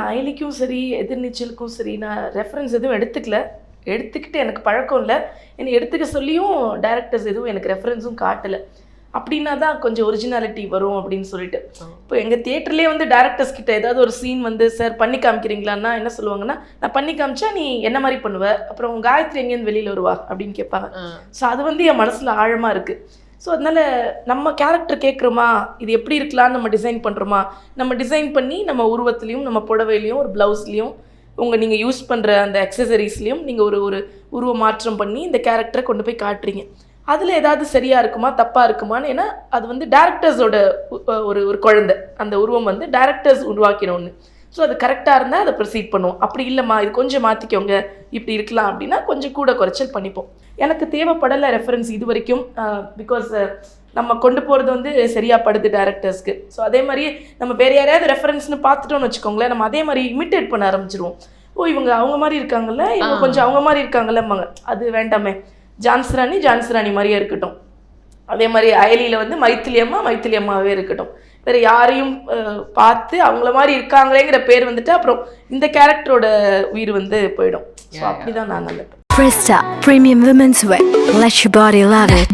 நான் அயலிக்கும் சரி எதிர்நீச்சலுக்கும் சரி நான் ரெஃபரன்ஸ் எதுவும் எடுத்துக்கிட்டு எனக்கு பழக்கம் இல்லை. என்னை எடுத்துக்க சொல்லியும் டேரக்டர்ஸ் எதுவும் எனக்கு ரெஃபரன்ஸும் காட்டலை. அப்படின்னா தான் கொஞ்சம் ஒரிஜினாலிட்டி வரும் அப்படின்னு சொல்லிட்டு. இப்போ எங்கள் தியேட்டர்லேயே வந்து டேரக்டர்ஸ் கிட்ட ஏதாவது ஒரு சீன் வந்து சார் பண்ணி காமிக்கிறீங்களான்னா என்ன சொல்லுவாங்கன்னா, நான் பண்ணி காமிச்சா நீ என்ன மாதிரி பண்ணுவ, அப்புறம் காயத்ரி எங்கேருந்து வெளியில் வருவா அப்படின்னு கேட்பாங்க. ஸோ அது வந்து என் மனசில் ஆழமாக இருக்குது. ஸோ அதனால் நம்ம கேரக்டர் கேட்குறோமா, இது எப்படி இருக்கலான்னு நம்ம டிசைன் பண்ணுறோமா, நம்ம டிசைன் பண்ணி நம்ம உருவத்துலேயும் நம்ம புடவையிலையும் ஒரு ப்ளவுஸ்லேயும் நீங்கள் யூஸ் பண்ணுற அந்த அக்சசரிஸ்லேயும் நீங்கள் ஒரு உருவ மாற்றம் பண்ணி இந்த கேரக்டரை கொண்டு போய் காட்டுறீங்க. அதில் ஏதாவது சரியாக இருக்குமா தப்பாக இருக்குமான்னு, ஏன்னா அது வந்து டேரக்டர்ஸோட ஒரு குழந்தை, அந்த உருவம் வந்து டேரக்டர்ஸ் உருவாக்கின ஒன்று. ஸோ அது கரெக்டாக இருந்தால் அதை ப்ரொசீட் பண்ணுவோம். அப்படி இல்லைம்மா இது கொஞ்சம் மாற்றிக்கோங்க இப்படி இருக்கலாம் அப்படின்னா கொஞ்சம் கூட குறைச்சல் பண்ணிப்போம். எனக்கு தேவைப்படலை ரெஃபரன்ஸ் இது வரைக்கும். பிகாஸ் நம்ம கொண்டு போகிறது வந்து சரியாக படுது டேரக்டர்ஸ்க்கு. ஸோ அதே மாதிரியே நம்ம வேறு யாரையாவது ரெஃபரன்ஸ்னு பார்த்துட்டோன்னு வச்சுக்கோங்களேன், நம்ம அதே மாதிரி இமிட்டேட் பண்ண ஆரம்பிச்சிருவோம். இவங்க அவங்க மாதிரி இருக்காங்கல்ல, இவங்க கொஞ்சம் அவங்க மாதிரி இருக்காங்கல்லம்மாங்க, அது வேண்டாமே, ஜான்சிராணி மாதிரியே இருக்கட்டும். அதே மாதிரி அயலியில் வந்து மைத்திலி அம்மாவே இருக்கட்டும். வேறு யாரையும் பார்த்து அவங்கள மாதிரி இருக்காங்களேங்கிற பேர் வந்துட்டு அப்புறம் இந்த கேரக்டரோட உயிர் வந்து போயிடும். ஸோ அப்படி தான் நான் நினைப்பேன். Presta Premium Women's Wear. Let your body love it.